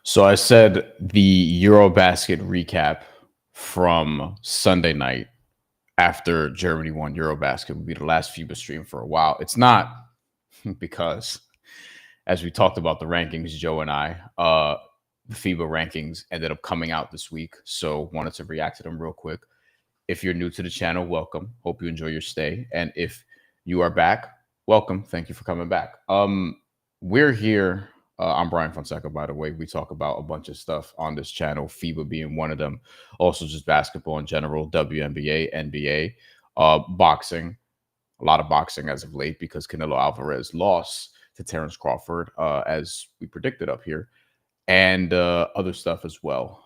So I said the EuroBasket recap from Sunday night after Germany won EuroBasket would be the last FIBA stream for a while. It's not because, as we talked about the rankings, Joe and I, the FIBA rankings ended up coming out this week. So wanted to react to them real quick. If you're new to the channel, welcome. Hope you enjoy your stay. And if you are back, welcome. Thank you for coming back. We're here. I'm Bryan Fonseca, by the way. We talk about a bunch of stuff on this channel, FIBA being one of them. Also just basketball in general, WNBA, NBA, boxing. A lot of boxing as of late because Canelo Alvarez lost to Terrence Crawford, as we predicted up here, and other stuff as well.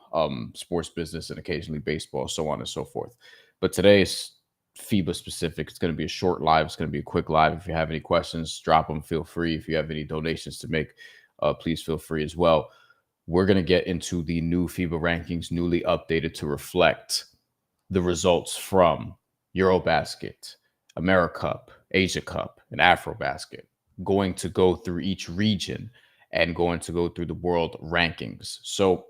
Sports business and occasionally baseball, so on and so forth. But today is FIBA specific. It's going to be a short live. It's going to be a quick live. If you have any questions, drop them. Feel free. If you have any donations to make, please feel free as well. We're going to get into the new FIBA rankings, newly updated to reflect the results from EuroBasket, AmeriCup, Asia Cup, and AfroBasket. Going to go through each region and going to go through the world rankings. So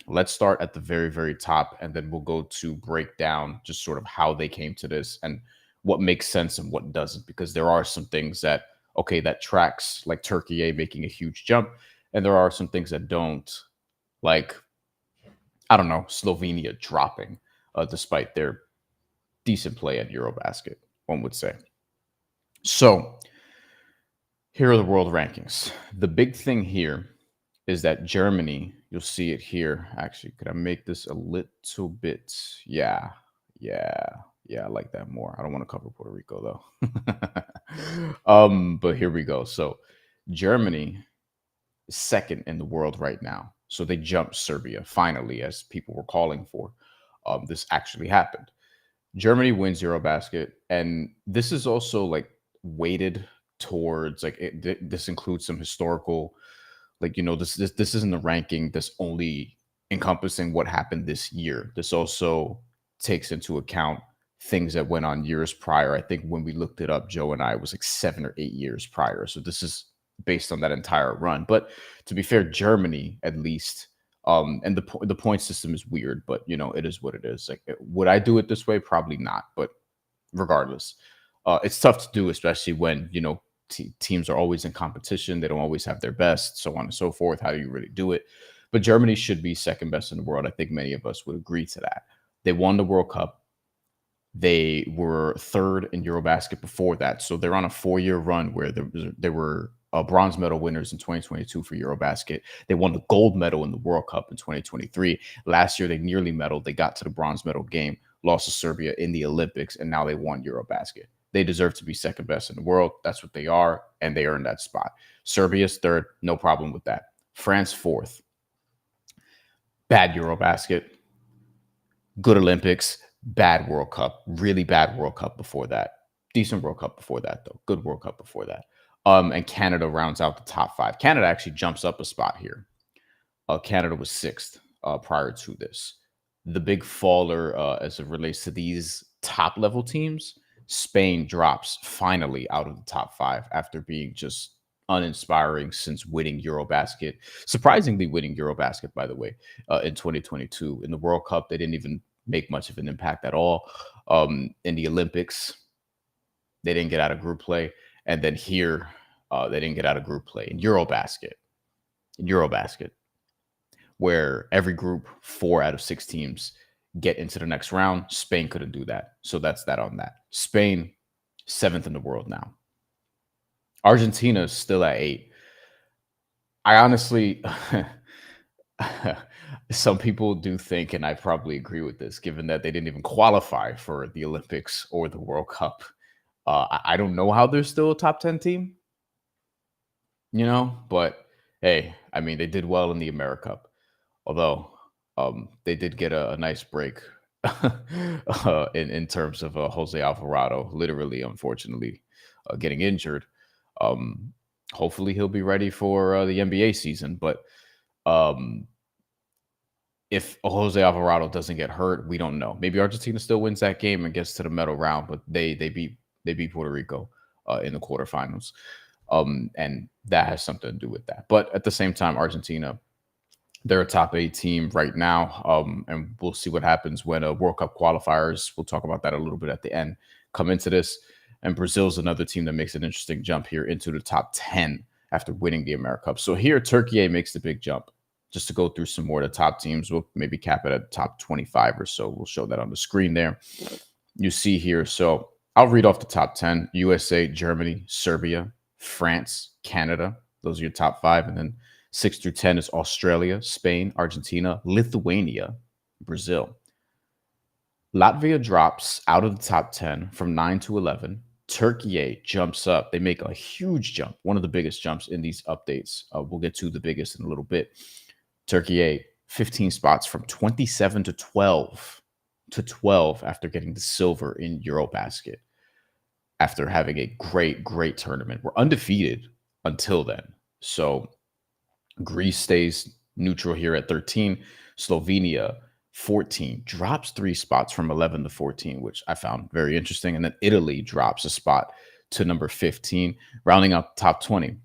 let's start at the very, very top, and then we'll go to break down just sort of how they came to this and what makes sense and what doesn't, because there are some things that, okay, that tracks, like Turkey making a huge jump, and there are some things that don't, like, I don't know, Slovenia dropping, despite their decent play at EuroBasket, one would say. So here are the world rankings. The big thing here is that Germany, you'll see it here. Actually, could I make this a little bit? Yeah, I like that more. I don't want to cover Puerto Rico though. But here we go. So Germany is second in the world right now. So they jumped Serbia finally, as people were calling for. This actually happened. Germany wins EuroBasket, and this is also like weighted towards this includes some historical, like, you know, this isn't the ranking that's only encompassing what happened this year. This also takes into account things that went on years prior. I think when we looked it up, Joe and I, it was like 7 or 8 years prior. So this is based on that entire run. But to be fair, Germany at least, and the point system is weird, but you know, it is what it is. Like, would I do it this way? Probably not. But regardless, it's tough to do, especially when, you know, teams are always in competition. They don't always have their best, so on and so forth. How do you really do it? But Germany should be second best in the world. I think many of us would agree to that. They won the World Cup. They were third in EuroBasket before that. So they're on a 4-year run where there were bronze medal winners in 2022 for EuroBasket. They won the gold medal in the World Cup in 2023. Last year, they nearly medaled. They got to the bronze medal game, lost to Serbia in the Olympics, and now they won EuroBasket. They deserve to be second best in the world. That's what they are, and they earned that spot. Serbia's third, no problem with that. France fourth. Bad EuroBasket. Good Olympics. Bad World Cup. Really bad World Cup before that. Decent World Cup before that, though. Good World Cup before that. And Canada rounds out the top 5. Canada actually jumps up a spot here. Canada was 6th prior to this. The big faller as it relates to these top-level teams, Spain drops finally out of the top 5 after being just uninspiring since winning EuroBasket. Surprisingly winning EuroBasket, by the way, in 2022. In the World Cup, they didn't even make much of an impact at all. In the Olympics, they didn't get out of group play. And then here, they didn't get out of group play. In EuroBasket, where every group, 4 out of 6 teams get into the next round, Spain couldn't do that. So that's that on that. Spain, 7th in the world now. Argentina is still at 8. I honestly, some people do think, and I probably agree with this, given that they didn't even qualify for the Olympics or the World Cup. I don't know how they're still a top 10 team, you know, but hey, I mean, they did well in the AmeriCup, although they did get a nice break in terms of Jose Alvarado, literally, unfortunately, getting injured. Hopefully he'll be ready for the NBA season, but if Jose Alvarado doesn't get hurt, we don't know. Maybe Argentina still wins that game and gets to the medal round, but they beat Puerto Rico in the quarterfinals. And that has something to do with that. But at the same time, Argentina, They're a top 8 team right now, and we'll see what happens when World Cup qualifiers, we'll talk about that a little bit at the end, come into this. And Brazil's another team that makes an interesting jump here into the top 10 after winning the AmeriCup. So here, Turkey makes the big jump. Just to go through some more of the top teams, we'll maybe cap it at top 25 or so. We'll show that on the screen there. You see here, so I'll read off the top 10. USA, Germany, Serbia, France, Canada. Those are your top 5. And then 6 through 10 is Australia, Spain, Argentina, Lithuania, Brazil. Latvia drops out of the top 10 from 9 to 11. Turkey jumps up. They make a huge jump, one of the biggest jumps in these updates. We'll get to the biggest in a little bit. Turkey 15 spots from 27 to 12 after getting the silver in EuroBasket. After having a great tournament. We're undefeated until then. So Greece stays neutral here at 13. Slovenia, 14, drops 3 spots from 11 to 14, which I found very interesting. And then Italy drops a spot to number 15, rounding out the top 20.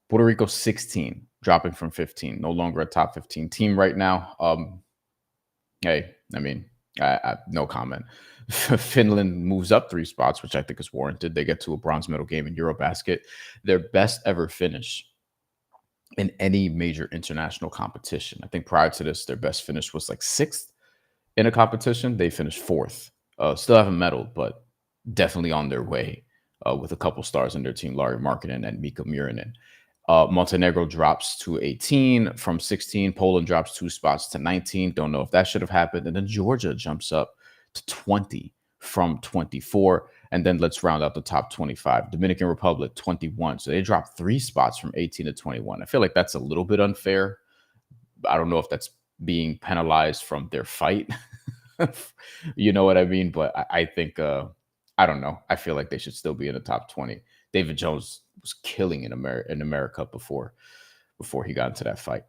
Puerto Rico, 16, dropping from 15, no longer a top 15 team right now. Hey, I mean, I no comment. Finland moves up 3 spots, which I think is warranted. They get to a bronze medal game in EuroBasket. Their best ever finish in any major international competition. I think prior to this, their best finish was like 6th in a competition. They finished 4th. Still haven't medaled, but definitely on their way with a couple stars in their team, Lauri Markkanen and Mika Murinen. Montenegro drops to 18 from 16. Poland drops 2 spots to 19. Don't know if that should have happened. And then Georgia jumps up to 20 from 24. And then let's round out the top 25. Dominican Republic, 21. So they dropped 3 spots from 18 to 21. I feel like that's a little bit unfair. I don't know if that's being penalized from their fight. You know what I mean? But I think, I don't know. I feel like they should still be in the top 20. David Jones was killing in AmeriCup before he got into that fight.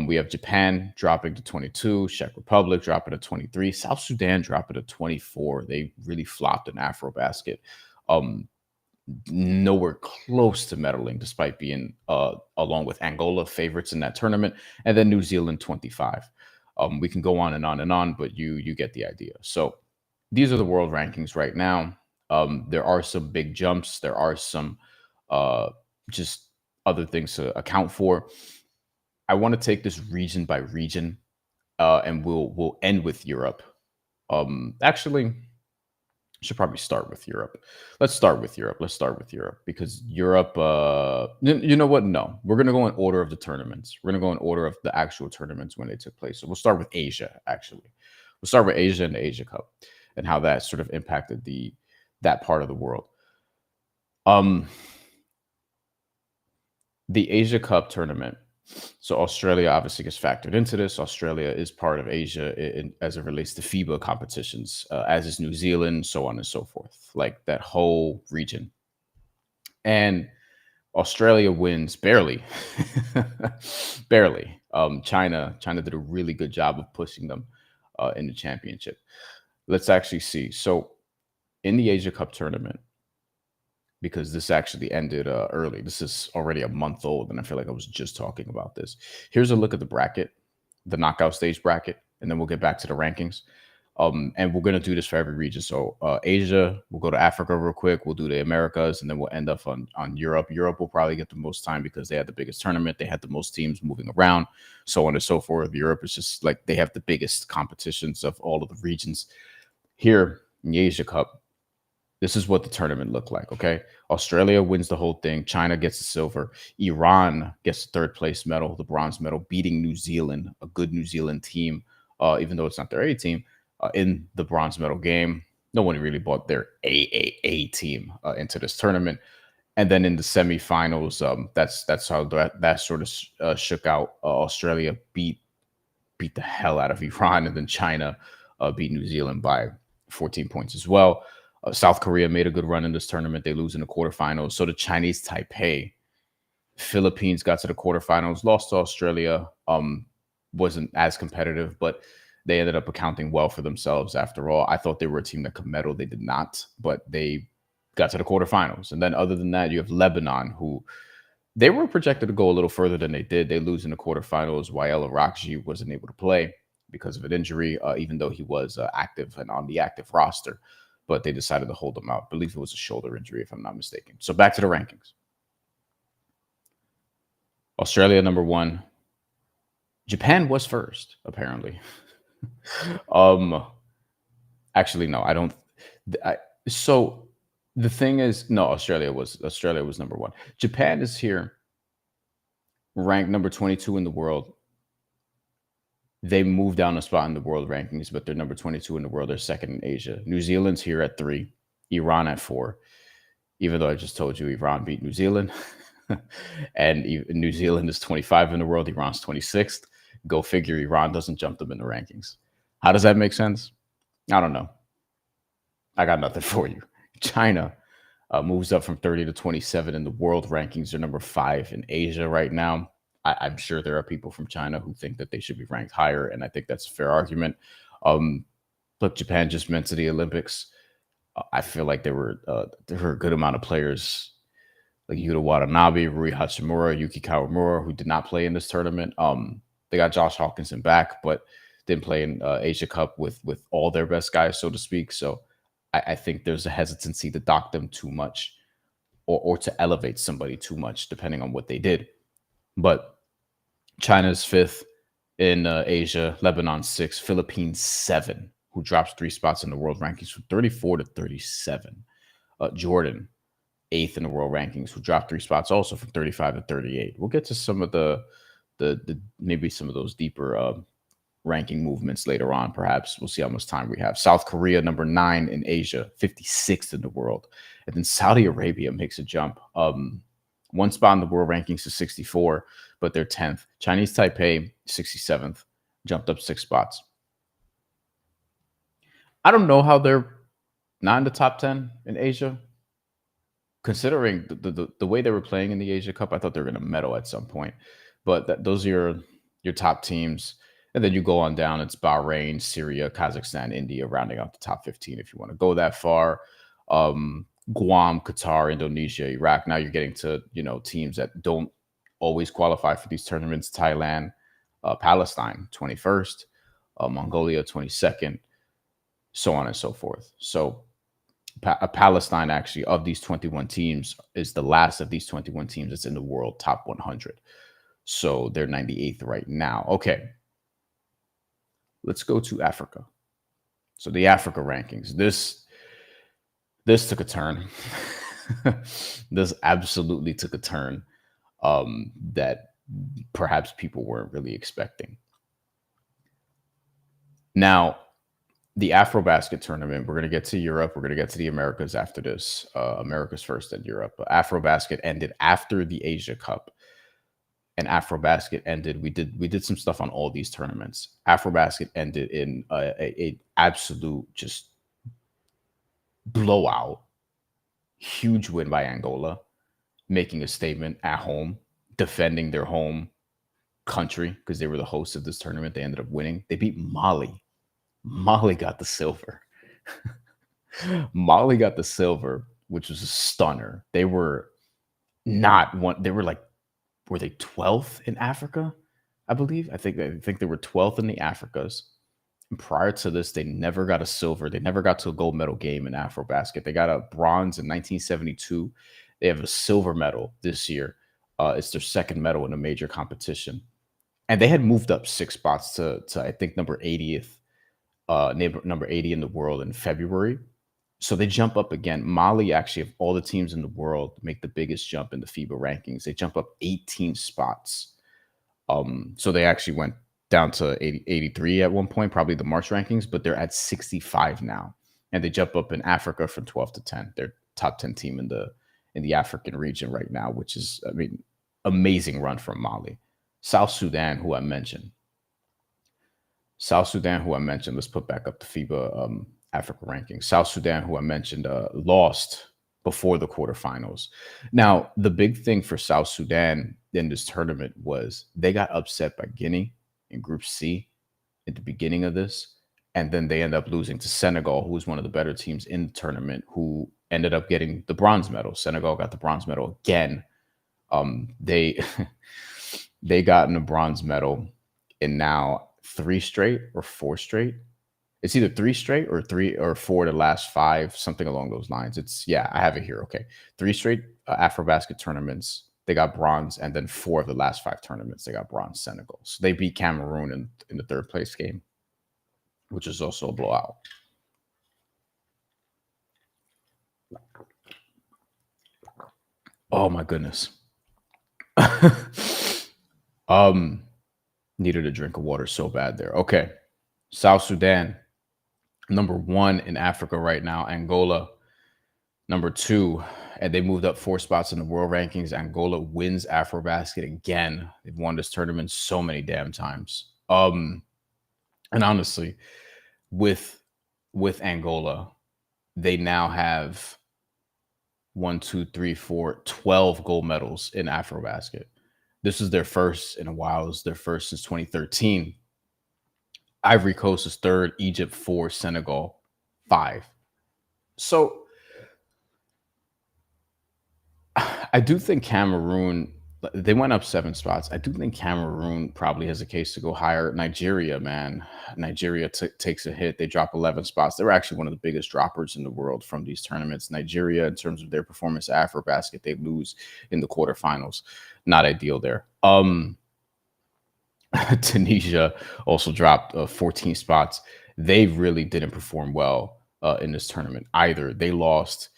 We have Japan dropping to 22, Czech Republic dropping to 23, South Sudan dropping to 24. They really flopped in AfroBasket. Nowhere close to medaling, despite being, along with Angola, favorites in that tournament. And then New Zealand, 25. We can go on and on and on, but you get the idea. So these are the world rankings right now. There are some big jumps. There are some just other things to account for. I want to take this region by region, and we'll end with Europe. Actually, should probably start with Europe. Let's start with Europe because Europe, you know what? No, we're going to go in order of the tournaments. We're going to go in order of the actual tournaments when they took place. So we'll start with Asia, actually. We'll start with Asia and the Asia Cup and how that sort of impacted that part of the world. The Asia Cup tournament. So Australia obviously gets factored into this. Australia is part of Asia as it relates to FIBA competitions, as is New Zealand, so on and so forth, like that whole region. And Australia wins barely, barely. China did a really good job of pushing them in the championship. Let's actually see. So in the Asia Cup tournament, because this actually ended early. This is already a month old, and I feel like I was just talking about this. Here's a look at the bracket, the knockout stage bracket, and then we'll get back to the rankings. And we're going to do this for every region. So Asia, we'll go to Africa real quick. We'll do the Americas, and then we'll end up on Europe. Europe will probably get the most time because they had the biggest tournament. They had the most teams moving around, so on and so forth. Europe is just like they have the biggest competitions of all of the regions. Here in the Asia Cup, this is what the tournament looked like, okay? Australia wins the whole thing. China gets the silver. Iran gets the 3rd place medal, the bronze medal, beating New Zealand, a good New Zealand team, even though it's not their A team, in the bronze medal game. No one really bought their AAA team into this tournament. And then in the semifinals, that's how that sort of shook out. Australia beat the hell out of Iran, and then China beat New Zealand by 14 points as well. South Korea made a good run in this tournament. They lose in the quarterfinals. So the Chinese Taipei, Philippines got to the quarterfinals, lost to Australia. Wasn't as competitive, but they ended up accounting well for themselves after all. I thought they were a team that could medal. They did not, but they got to the quarterfinals. And then other than that, you have Lebanon, who They were projected to go a little further than they did. They lose in the quarterfinals. Wael Arakji wasn't able to play because of an injury, even though he was active and on the active roster. But they decided to hold him out. I believe it was a shoulder injury, if I'm not mistaken. So back to the rankings. Australia, number 1. Japan was first, apparently. Actually, no, I don't. So the thing is, no, Australia was number 1. Japan is here, ranked number 22 in the world. They moved down a spot in the world rankings, but they're number 22 in the world. They're second in Asia. New Zealand's here at 3, Iran at 4. Even though I just told you Iran beat New Zealand, and New Zealand is 25 in the world, Iran's 26th. Go figure, Iran doesn't jump them in the rankings. How does that make sense? I don't know. I got nothing for you. China moves up from 30 to 27 in the world rankings. They're number 5 in Asia right now. I'm sure there are people from China who think that they should be ranked higher, and I think that's a fair argument. Look, Japan just went to the Olympics. I feel like there were a good amount of players like Yuta Watanabe, Rui Hachimura, Yuki Kawamura, who did not play in this tournament. They got Josh Hawkinson back, but didn't play in Asia Cup with all their best guys, so to speak. So I think there's a hesitancy to dock them too much or to elevate somebody too much, depending on what they did. But China's 5th in Asia, Lebanon 6, Philippines 7, who drops 3 spots in the world rankings from 34 to 37. Jordan 8th in the world rankings, who dropped 3 spots also from 35 to 38. We'll get to some of the maybe some of those deeper ranking movements later on. Perhaps we'll see how much time we have. South Korea, number 9 in Asia, 56th in the world, and then Saudi Arabia makes a jump. 1 spot in the world rankings to 64, but they're 10th. Chinese Taipei, 67th, jumped up 6 spots. I don't know how they're not in the top 10 in Asia, considering the way they were playing in the Asia Cup. I thought they were going to medal at some point, but those are your top teams. And then you go on down, it's Bahrain, Syria, Kazakhstan, India, rounding out the top 15 if you want to go that far. Guam, Qatar, Indonesia, Iraq. Now you're getting to, teams that don't always qualify for these tournaments. Thailand, Palestine, 21st, Mongolia, 22nd, so on and so forth. So Palestine, actually, of these 21 teams, is the last of these 21 teams that's in the world top 100. So they're 98th right now. Okay. Let's go to Africa. So the Africa rankings. This took a turn. This absolutely took a turn that perhaps people weren't really expecting. Now, the AfroBasket tournament, we're going to get to Europe. We're going to get to the Americas after this. Americas first, then Europe. AfroBasket ended after the Asia Cup. And AfroBasket ended. We did some stuff on all these tournaments. AfroBasket ended in a absolute just blowout, huge win by Angola, making a statement at home, defending their home country because they were the hosts of this tournament. They ended up winning. They beat Mali. Mali got the silver. Mali got the silver, which was a stunner. They were not one. They were like, were they 12th in Africa? I believe. I think they were 12th in the Africas. And prior to this, they never got a silver. They never got to a gold medal game in AfroBasket. They got a bronze in 1972. They have a silver medal this year. It's their second medal in a major competition. And they had moved up 6 spots to I think number 80th, number 80 in the world in February. So they jump up again. Mali, actually, of all the teams in the world, make the biggest jump in the FIBA rankings. They jump up 18 spots. So they actually went down to 83 at one point, probably the March rankings, but they're at 65 now. And they jump up in Africa from 12 to 10. They're top 10 team in the African region right now, which is, amazing run from Mali. South Sudan, who I mentioned. Let's put back up the FIBA Africa rankings. South Sudan, who I mentioned, lost before the quarterfinals. Now, the big thing for South Sudan in this tournament was they got upset by Guinea in Group C at the beginning of this, and then they end up losing to Senegal, who was one of the better teams in the tournament, who ended up getting the bronze medal. Senegal got the bronze medal again. They they gotten a bronze medal in now 3 straight or 4 straight. It's either 3 straight or 3 or 4 the last 5, something along those lines. It's yeah, I have it here. Okay, 3 straight AfroBasket tournaments. They got bronze, and then 4 of the last 5 tournaments they got bronze. Senegal. So they beat Cameroon in the third place game, which is also a blowout. Oh my goodness. Needed a drink of water so bad there. Okay. South Sudan, number 1 in Africa right now. Angola, number 2. And they moved up 4 spots in the world rankings. Angola wins AfroBasket again. They've won this tournament so many damn times. And honestly, with Angola, they now have 1, 2, 3, 4, 12 gold medals in AfroBasket. This is their first in a while. It's their first since 2013. Ivory Coast is 3rd, Egypt 4, Senegal 5. So I do think Cameroon, they went up 7 spots. I do think Cameroon probably has a case to go higher. Nigeria, man. Nigeria takes a hit. They drop 11 spots. They were actually one of the biggest droppers in the world from these tournaments. Nigeria, in terms of their performance at AfroBasket, they lose in the quarterfinals. Not ideal there. Tunisia also dropped 14 spots. They really didn't perform well in this tournament either. They lost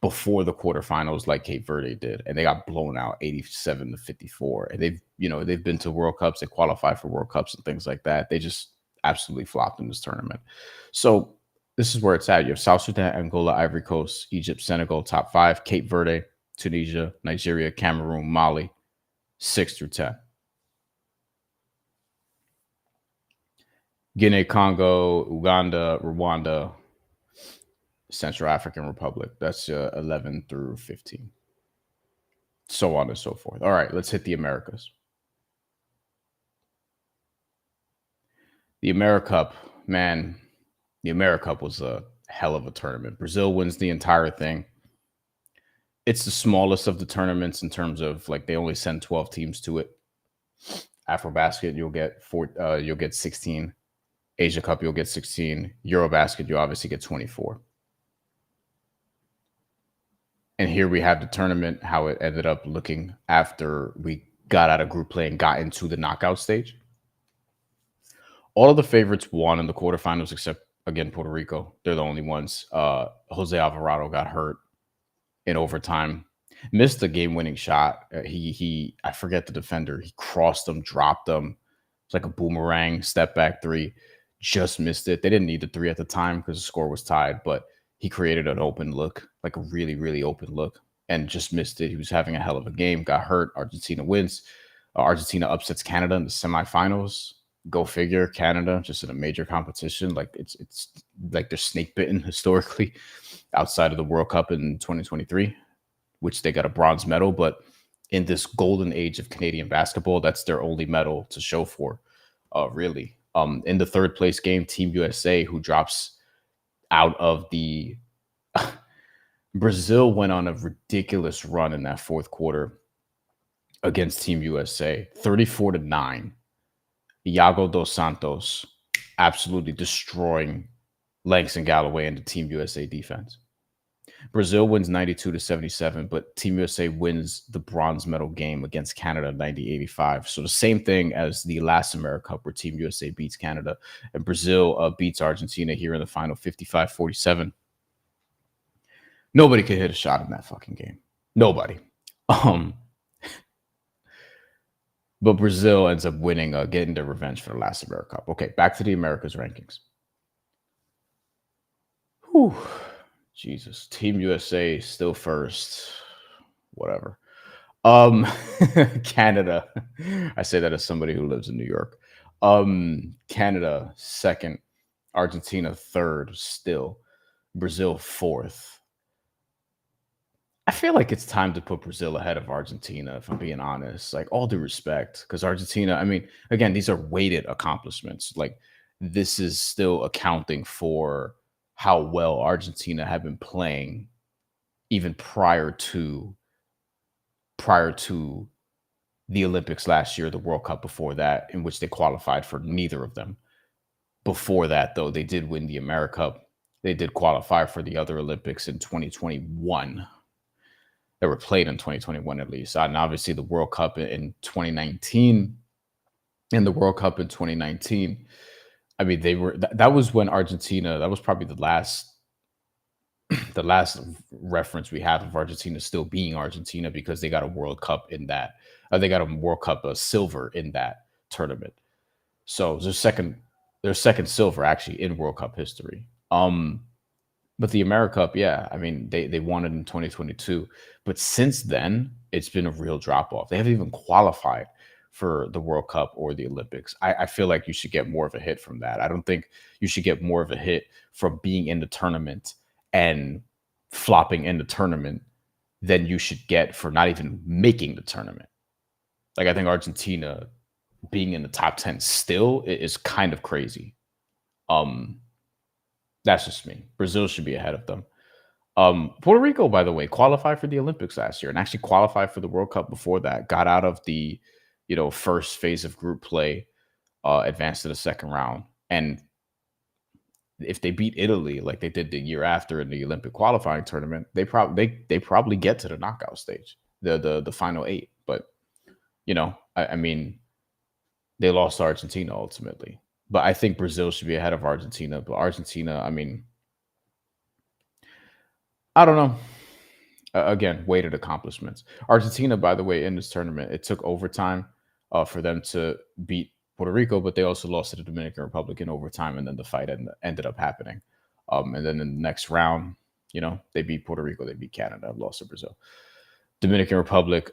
before the quarterfinals like Cape Verde did, and they got blown out 87-54. And they've been to World Cups, they qualified for World Cups and things like that. They just absolutely flopped in this tournament. So this is where it's at. You have South Sudan, Angola, Ivory Coast, Egypt, Senegal, top 5, Cape Verde, Tunisia, Nigeria, Cameroon, Mali, 6 through 10. Guinea, Congo, Uganda, Rwanda, Central African Republic. That's 11 through 15. So on and so forth. All right, let's hit the Americas. The AmeriCup, man, the AmeriCup was a hell of a tournament. Brazil wins the entire thing. It's the smallest of the tournaments in terms of like they only send 12 teams to it. AfroBasket, you'll get 16. Asia Cup, you'll get 16. EuroBasket, you obviously get 24. And here we have the tournament, how it ended up looking after we got out of group play and got into the knockout stage. All of the favorites won in the quarterfinals, except, again, Puerto Rico. They're the only ones. Jose Alvarado got hurt in overtime. Missed the game-winning shot. I forget the defender. He crossed them, dropped them. It's like a boomerang, step-back 3. Just missed it. They didn't need the 3 at the time because the score was tied, but he created an open look, like a really, really open look, and just missed it. He was having a hell of a game, got hurt. Argentina wins. Argentina upsets Canada in the semifinals. Go figure, Canada, just in a major competition. Like it's like they're snake bitten historically outside of the World Cup in 2023, which they got a bronze medal. But in this golden age of Canadian basketball, that's their only medal to show for, really. In the third place game, Team USA, who drops out of the Brazil went on a ridiculous run in that fourth quarter against Team USA, 34-9. Iago dos Santos absolutely destroying Langston Galloway and the Team USA defense. Brazil wins 92-77, but Team USA wins the bronze medal game against Canada 90-85. So the same thing as the last AmeriCup where Team USA beats Canada and Brazil beats Argentina here in the final 55-47. Nobody could hit a shot in that fucking game. Nobody. But Brazil ends up winning, getting their revenge for the last AmeriCup. Okay, back to the Americas rankings. Whew. Jesus. Team USA still first. Whatever. Canada. I say that as somebody who lives in New York. Canada second. Argentina third still. Brazil fourth. I feel like it's time to put Brazil ahead of Argentina, if I'm being honest. Like, all due respect, because Argentina, I mean, again, these are weighted accomplishments. Like, this is still accounting for how well Argentina had been playing even prior to prior to the Olympics last year, the World Cup before that, in which they qualified for neither of them. Before that, though, they did win the AmeriCup. They did qualify for the other Olympics in 2021. They were played in 2021 at least. And obviously the World Cup in 2019 and the World Cup in 2019. I mean, that was when Argentina, that was probably the last reference we have of Argentina still being Argentina, because they got a World Cup in that. They got a World Cup silver in that tournament. So their second silver actually in World Cup history. But the AmeriCup, yeah, I mean, they won it in 2022. But since then, it's been a real drop off. They haven't even qualified for the World Cup or the Olympics. I feel like you should get more of a hit from that. I don't think you should get more of a hit from being in the tournament and flopping in the tournament than you should get for not even making the tournament. Like, I think Argentina being in the top 10 still is kind of crazy. That's just me. Brazil should be ahead of them. Puerto Rico, by the way, qualified for the Olympics last year and actually qualified for the World Cup before that. Got out of the, first phase of group play, advanced to the second round. And if they beat Italy like they did the year after in the Olympic qualifying tournament, they probably get to the knockout stage, the final 8. But I mean, they lost to Argentina ultimately. But I think Brazil should be ahead of Argentina. But Argentina, I mean, I don't know. Again, weighted accomplishments. Argentina, by the way, in this tournament, it took overtime for them to beat Puerto Rico, but they also lost to the Dominican Republic in overtime, and then the fight ended up happening. And then in the next round, they beat Puerto Rico, they beat Canada, lost to Brazil. Dominican Republic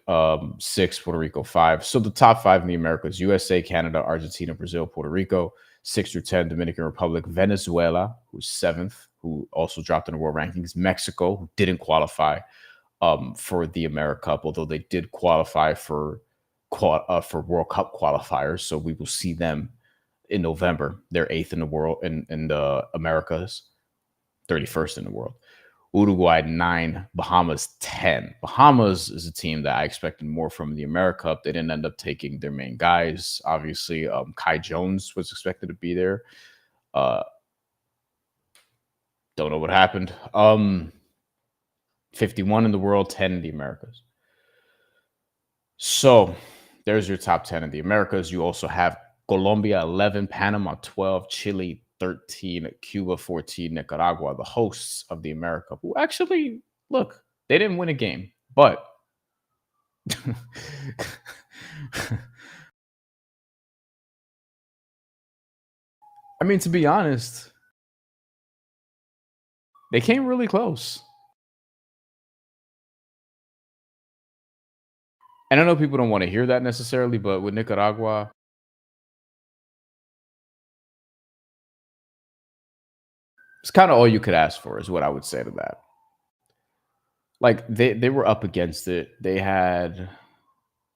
6, Puerto Rico 5. So the top 5 in the Americas: USA, Canada, Argentina, Brazil, Puerto Rico. 6 through 10, Dominican Republic, Venezuela, who's 7th, who also dropped in the world rankings, Mexico, who didn't qualify for the AmeriCup, although they did qualify for World Cup qualifiers. So we will see them in November. They're 8th in the world in the Americas, 31st in the world. Uruguay 9, Bahamas 10. Bahamas is a team that I expected more from the AmeriCup. They didn't end up taking their main guys. Obviously, Kai Jones was expected to be there. Don't know what happened. 51 in the world, 10 in the Americas. So there's your top 10 in the Americas. You also have Colombia 11, Panama 12, Chile 13, Cuba 14, Nicaragua, the hosts of the AmeriCup, who actually, look, they didn't win a game, but I mean, to be honest, they came really close. And I know people don't want to hear that necessarily, but with Nicaragua, it's kind of all you could ask for, is what I would say to that. Like, they were up against it. They had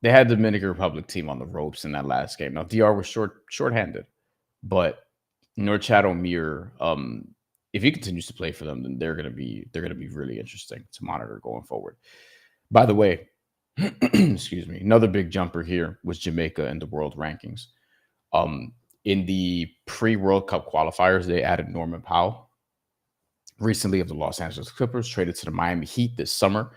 the Dominican Republic team on the ropes in that last game. Now DR was shorthanded, but Norchad Mir, if he continues to play for them, then they're gonna be really interesting to monitor going forward. By the way, excuse me, another big jumper here was Jamaica in the world rankings. In the pre-World Cup qualifiers, they added Norman Powell, recently of the Los Angeles Clippers, traded to the Miami Heat this summer.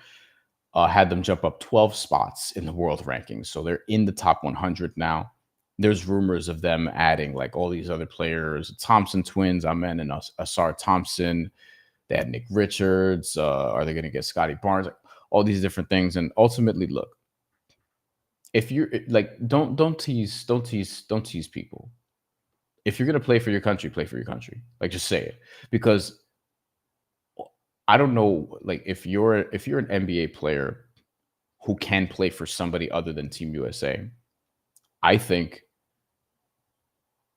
Had them jump up 12 spots in the world rankings. So they're in the top 100 now. There's rumors of them adding like all these other players, Thompson twins, Amen and Asar Thompson. They had Nick Richards. Are they going to get Scotty Barnes? Like, all these different things. And ultimately, look, if you're like, don't tease people. If you're going to play for your country, play for your country. Like, just say it. Because I don't know, like, if you're an NBA player who can play for somebody other than Team USA, I think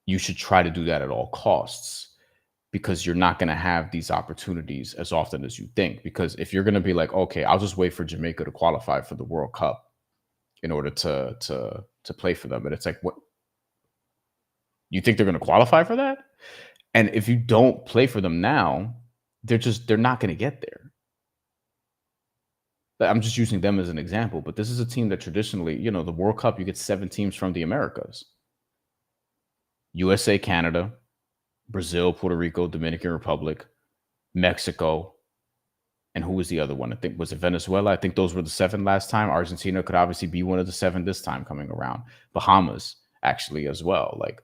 you should try to do that at all costs, because you're not going to have these opportunities as often as you think. Because if you're going to be like, okay, I'll just wait for Jamaica to qualify for the World Cup in order to play for them, and it's like, what? You think they're going to qualify for that? And if you don't play for them now, they're not going to get there. I'm just using them as an example, but this is a team that traditionally, the World Cup, you get 7 teams from the Americas. USA, Canada, Brazil, Puerto Rico, Dominican Republic, Mexico, and who was the other one? I think was it Venezuela? I think those were the 7 last time. Argentina could obviously be one of the 7 this time coming around. Bahamas actually as well. Like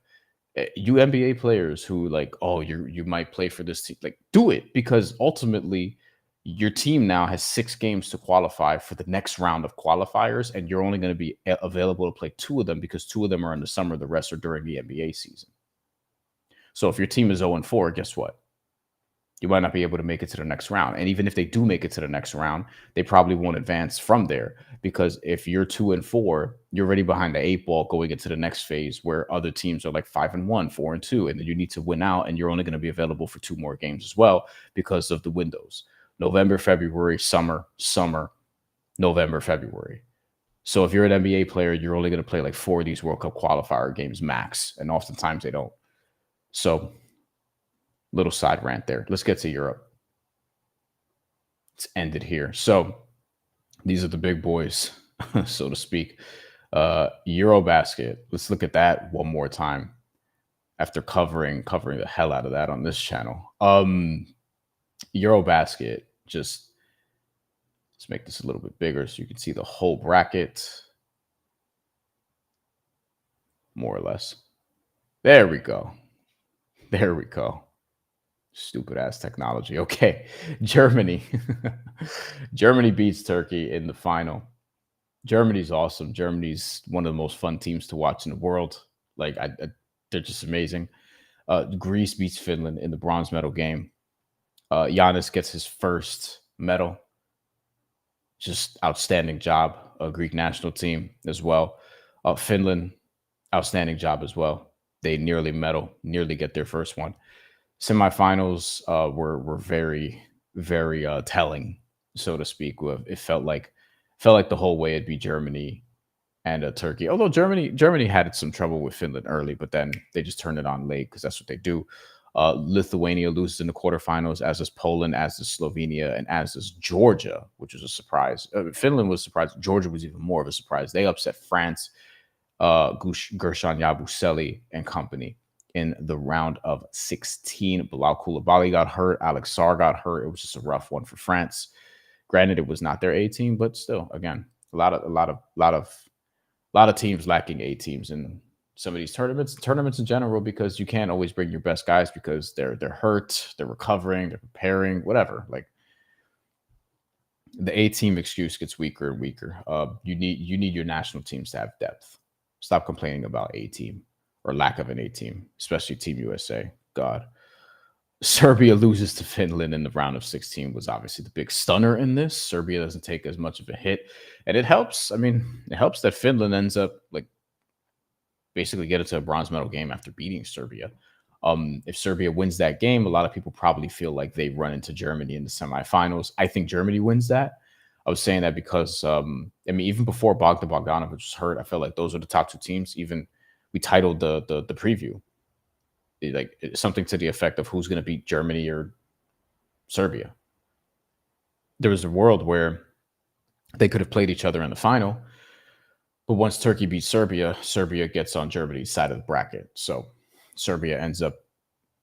you NBA players who like, oh, you might play for this team, like do it, because ultimately your team now has 6 games to qualify for the next round of qualifiers, and you're only going to be available to play 2 of them because 2 of them are in the summer, the rest are during the NBA season. So if your team is 0-4, guess what? You might not be able to make it to the next round. And even if they do make it to the next round, they probably won't advance from there, because if you're 2-4, you're already behind the 8 ball going into the next phase where other teams are like 5-1, 4-2, and then you need to win out, and you're only going to be available for 2 more games as well because of the windows. November, February, summer, November, February. So if you're an NBA player, you're only going to play like 4 of these World Cup qualifier games max, and oftentimes they don't. So little side rant there. Let's get to Europe. It's ended here. So these are the big boys, so to speak. EuroBasket. Let's look at that one more time after covering the hell out of that on this channel. EuroBasket, just let's make this a little bit bigger so you can see the whole bracket. More or less. There we go. There we go. Stupid ass technology. Okay. Germany. Germany beats Turkey in the final. Germany's awesome. Germany's one of the most fun teams to watch in the world. Like, they're just amazing. Greece beats Finland in the bronze medal game. Giannis gets his first medal. Just outstanding job. Greek national team as well. Finland, outstanding job as well. They nearly get their first one. Semifinals were very, very telling, so to speak. It felt like the whole way it'd be Germany and Turkey. Although Germany had some trouble with Finland early, but then they just turned it on late because that's what they do. Lithuania loses in the quarterfinals, as does Poland, as does Slovenia, and as does Georgia, which was a surprise. Finland was surprised. Georgia was even more of a surprise. They upset France, Gershon Yabusele and company in the round of 16. Bilal Koulibaly got hurt. Alex Sarr got hurt. It was just a rough one for France. Granted, it was not their A team, but still, again, a lot of teams lacking A teams in some of these tournaments in general, because you can't always bring your best guys because they're hurt, they're recovering, they're preparing, whatever. Like, the A team excuse gets weaker and weaker. You need your national teams to have depth. Stop complaining about A team or lack of an A team, especially Team USA. God. Serbia loses to Finland in the round of 16 was obviously the big stunner in this. Serbia doesn't take as much of a hit, and it helps. I mean, it helps that Finland ends up like basically get it to a bronze medal game after beating Serbia. If Serbia wins that game, a lot of people probably feel like they run into Germany in the semifinals. I think Germany wins that. I was saying that because, I mean, even before Bogdan Bogdanovic was hurt, I felt like those are the top 2 teams. Even we titled the preview like something to the effect of who's going to beat Germany or Serbia. There was a world where they could have played each other in the final, but once Turkey beats Serbia, Serbia gets on Germany's side of the bracket. So Serbia ends up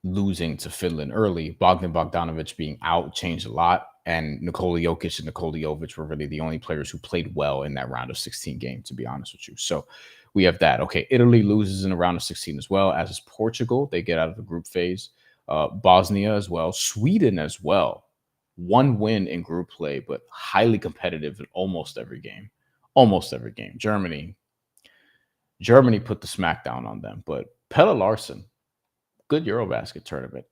losing to Finland early. Bogdan Bogdanovic being out changed a lot, and Nikola Jokic and Nikola Jovic were really the only players who played well in that round of 16 game, to be honest with you. So we have that. Okay, Italy loses in the round of 16 as well, as is Portugal. They get out of the group phase. Bosnia as well. Sweden as well. 1 win in group play, but highly competitive in almost every game. Almost every game. Germany put the smackdown on them, but Pelle Larsson, good EuroBasket tournament.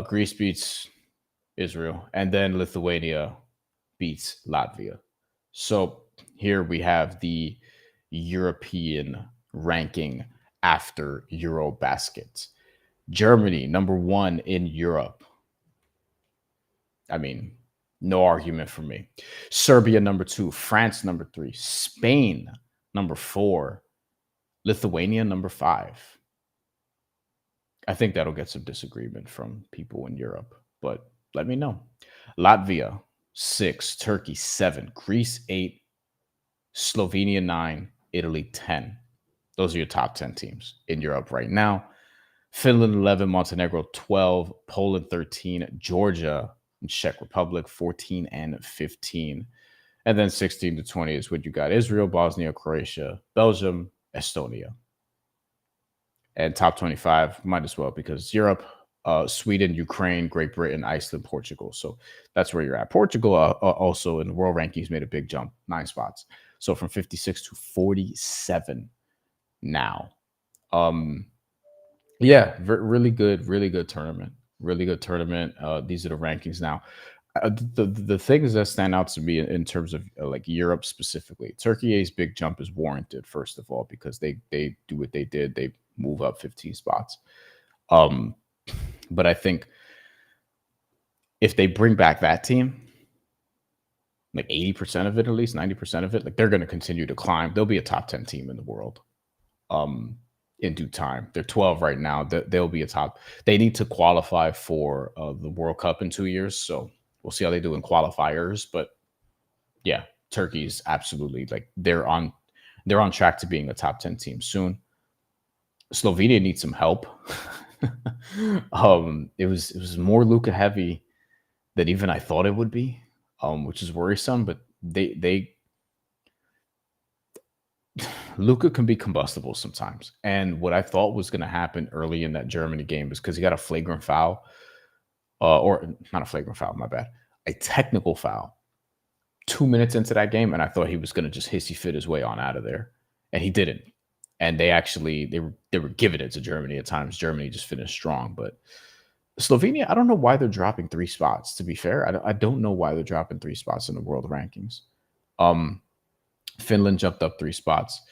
Greece beats Israel, and then Lithuania beats Latvia. So here we have the European ranking after EuroBasket. Germany, number 1 in Europe. I mean, no argument for me. Serbia, number 2. France, number 3. Spain, number 4. Lithuania, number 5. I think that'll get some disagreement from people in Europe, but let me know. Latvia, 6, Turkey 7, Greece 8, Slovenia 9, Italy 10. Those are your top 10 teams in Europe right now. Finland 11, Montenegro 12, Poland 13, Georgia and Czech Republic 14 and 15. And then 16 to 20 is what you got: Israel, Bosnia, Croatia, Belgium, Estonia. And top 25 might as well, because Europe, Sweden, Ukraine, Great Britain, Iceland, Portugal. So that's where you're at. Portugal also in the world rankings made a big jump, 9 spots. So from 56 to 47 now. Yeah, really good tournament. Really good tournament. These are the rankings now. The things that stand out to me in terms of like Europe specifically, Turkey's big jump is warranted, first of all, because they do what they did. They move up 15 spots. But I think if they bring back that team, like 80% of it, at least 90% of it, like they're going to continue to climb. They'll be a top 10 team in the world. In due time. They're 12 right now. They'll be a top. They need to qualify for the World Cup in 2 years. So we'll see how they do in qualifiers. But yeah, Turkey's absolutely, like, they're on track to being a top 10 team soon. Slovenia needs some help. It was more Luka heavy than even I thought it would be, which is worrisome. But Luka can be combustible sometimes. And what I thought was going to happen early in that Germany game is because he got a flagrant foul, or not a flagrant foul, my bad, a technical foul 2 minutes into that game. And I thought he was going to just hissy fit his way on out of there. And he didn't. And they were giving it to Germany at times. Germany just finished strong. But Slovenia, I don't know why they're dropping 3 spots, to be fair. I don't know why they're dropping 3 spots in the world rankings. Finland jumped up 3 spots.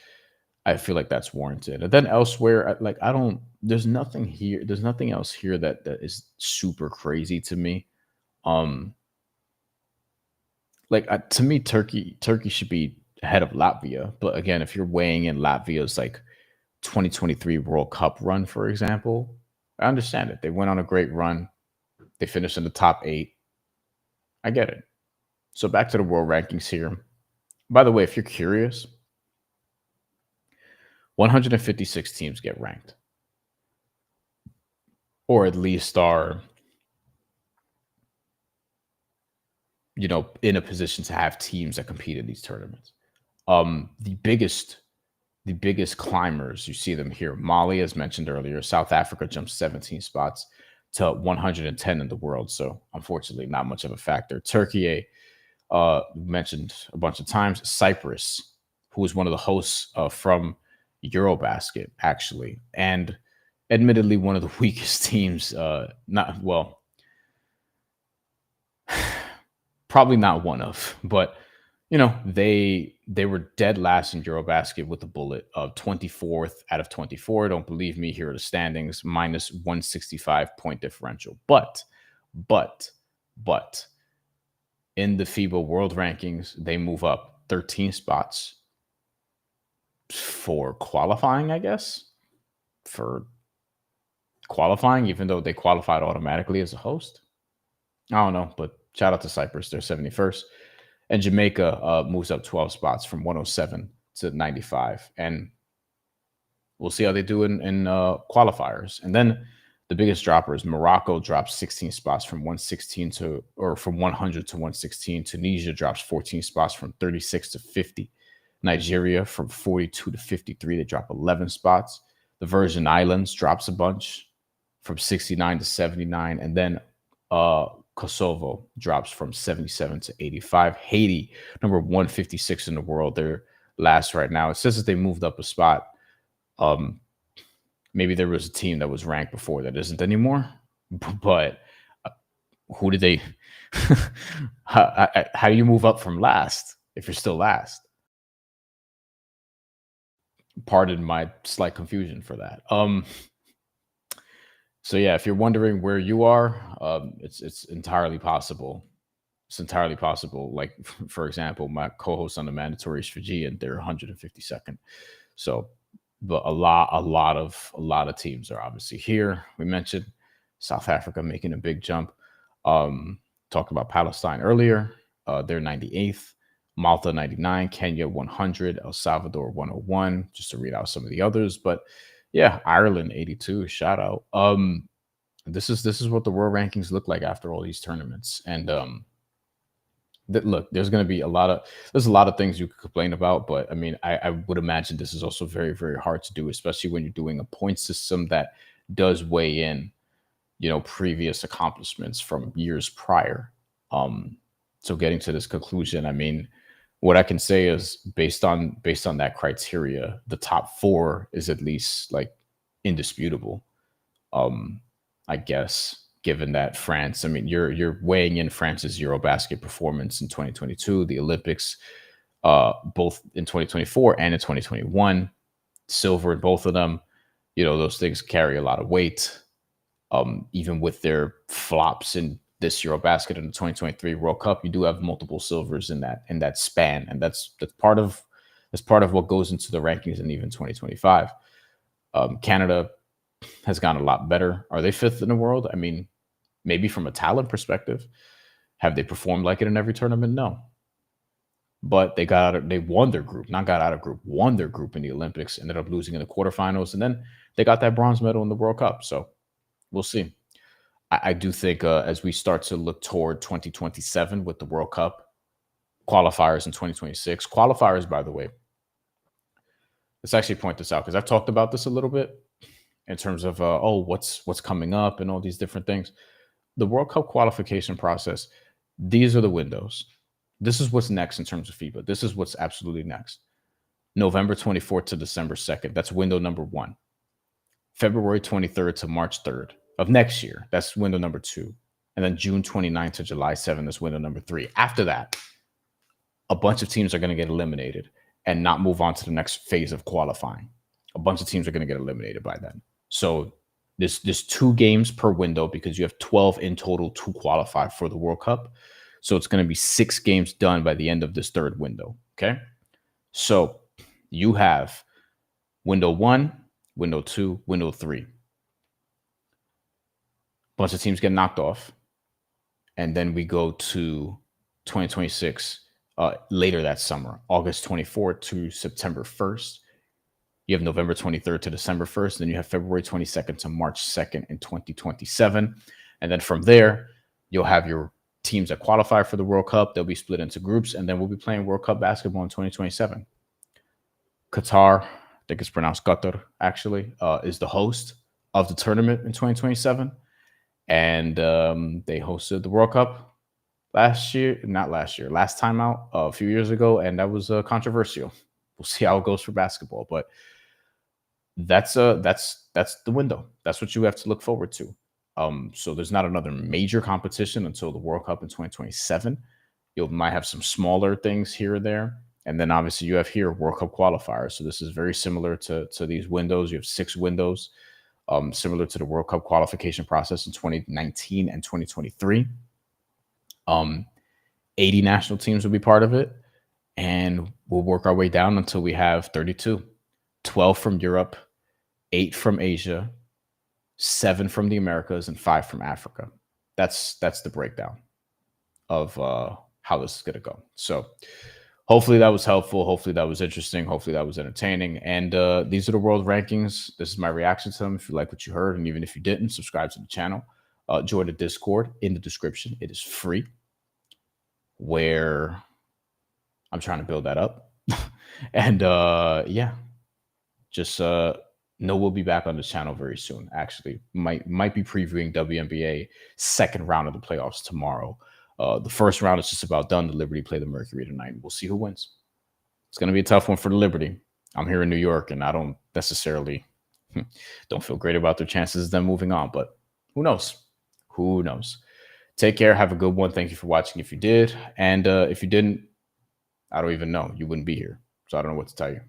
I feel like that's warranted. And then elsewhere, there's nothing here. There's nothing else here that is super crazy to me. To me, Turkey should be ahead of Latvia. But again, if you're weighing in Latvia's like 2023 World Cup run, for example, I understand it. They went on a great run. They finished in the top 8. I get it. So back to the world rankings here. By the way, if you're curious, 156 teams get ranked, or at least are, in a position to have teams that compete in these tournaments. The biggest climbers, you see them here. Mali, as mentioned earlier, South Africa jumped 17 spots to 110 in the world. So unfortunately, not much of a factor. Turkey, mentioned a bunch of times. Cyprus, who is one of the hosts from EuroBasket, actually, and admittedly one of the weakest teams. Probably not one of, but they were dead last in EuroBasket with a bullet of 24th out of 24. Don't believe me? Here are the standings: minus 165 point differential. But in the FIBA World Rankings, they move up 13 spots for qualifying, I guess. For qualifying, even though they qualified automatically as a host. I don't know, but shout out to Cyprus. They're 71st. And Jamaica moves up 12 spots from 107 to 95. And we'll see how they do in qualifiers. And then the biggest dropper is Morocco drops 16 spots from 116 from 100 to 116. Tunisia drops 14 spots from 36 to 50. Nigeria from 42 to 53. They drop 11 spots. The Virgin Islands drops a bunch from 69 to 79. And then Kosovo drops from 77 to 85. Haiti, number 156 in the world. They're last right now. It says that they moved up a spot. Maybe there was a team that was ranked before that isn't anymore. But who did they? How do you move up from last if you're still last? Pardon my slight confusion for that. So yeah, if you're wondering where you are, it's entirely possible. It's entirely possible. Like, for example, my co-host on the mandatory is Fijian. They're 152nd. So, but a lot of teams are obviously here. We mentioned South Africa making a big jump. Talked about Palestine earlier. they're 98th. Malta 99, Kenya 100, El Salvador 101, just to read out some of the others. But yeah, Ireland 82, shout out. This is what the world rankings look like after all these tournaments. And look, there's going to be there's a lot of things you could complain about, but I mean, I would imagine this is also very, very hard to do, especially when you're doing a point system that does weigh in, previous accomplishments from years prior. So getting to this conclusion, I mean, what I can say is based on that criteria, the top four is at least like indisputable. I guess, given that France, I mean, you're weighing in France's EuroBasket performance in 2022, the Olympics, both in 2024 and in 2021, silver in both of them. Those things carry a lot of weight. Even with their flops in this EuroBasket and the 2023 World Cup, you do have multiple silvers in that span, and that's part of what goes into the rankings. And even 2025, Canada has gotten a lot better. Are they fifth in the world? I mean, maybe from a talent perspective. Have they performed like it in every tournament? No. But they won their group, not got out of group, won their group in the Olympics, ended up losing in the quarterfinals, and then they got that bronze medal in the World Cup. So we'll see. I do think as we start to look toward 2027 with the World Cup, qualifiers in 2026, qualifiers, by the way, let's actually point this out because I've talked about this a little bit in terms of, what's coming up and all these different things. The World Cup qualification process, these are the windows. This is what's next in terms of FIBA. This is what's absolutely next. November 24th to December 2nd. That's window number 1. February 23rd to March 3rd of next year. That's window number 2. And then June 29th to July 7th is window number 3. After that, a bunch of teams are going to get eliminated and not move on to the next phase of qualifying. A bunch of teams are going to get eliminated by then. So there's 2 games per window because you have 12 in total to qualify for the World Cup. So it's going to be 6 games done by the end of this 3rd window. Okay. So you have window 1, window 2, window 3. Bunch of teams get knocked off. And then we go to 2026 later that summer, August 24th to September 1st. You have November 23rd to December 1st. Then you have February 22nd to March 2nd in 2027. And then from there, you'll have your teams that qualify for the World Cup. They'll be split into groups, and then we'll be playing World Cup basketball in 2027. Qatar, I think it's pronounced Qatar, actually, is the host of the tournament in 2027. And they hosted the World Cup last time out, a few years ago, and that was controversial. We'll see how it goes for basketball, but that's the window. That's what you have to look forward to. So there's not another major competition until the World Cup in 2027. You might have some smaller things here or there. And then obviously you have here World Cup qualifiers. So this is very similar to these windows. You have 6 windows, similar to the World Cup qualification process in 2019 and 2023. 80 national teams will be part of it. And we'll work our way down until we have 32, 12 from Europe, 8 from Asia, 7 from the Americas, and 5 from Africa. That's the breakdown of how this is going to go. So hopefully that was helpful. Hopefully that was interesting. Hopefully that was entertaining. And these are the world rankings. This is my reaction to them. If you like what you heard, and even if you didn't, subscribe to the channel. Join the Discord in the description. It is free, where I'm trying to build that up. And just know we'll be back on this channel very soon. Actually, might be previewing WNBA second round of the playoffs tomorrow. The first round is just about done. The Liberty play the Mercury tonight. We'll see who wins. It's going to be a tough one for the Liberty. I'm here in New York, and I don't necessarily don't feel great about their chances of them moving on. But who knows? Who knows? Take care. Have a good one. Thank you for watching if you did. And if you didn't, I don't even know. You wouldn't be here. So I don't know what to tell you.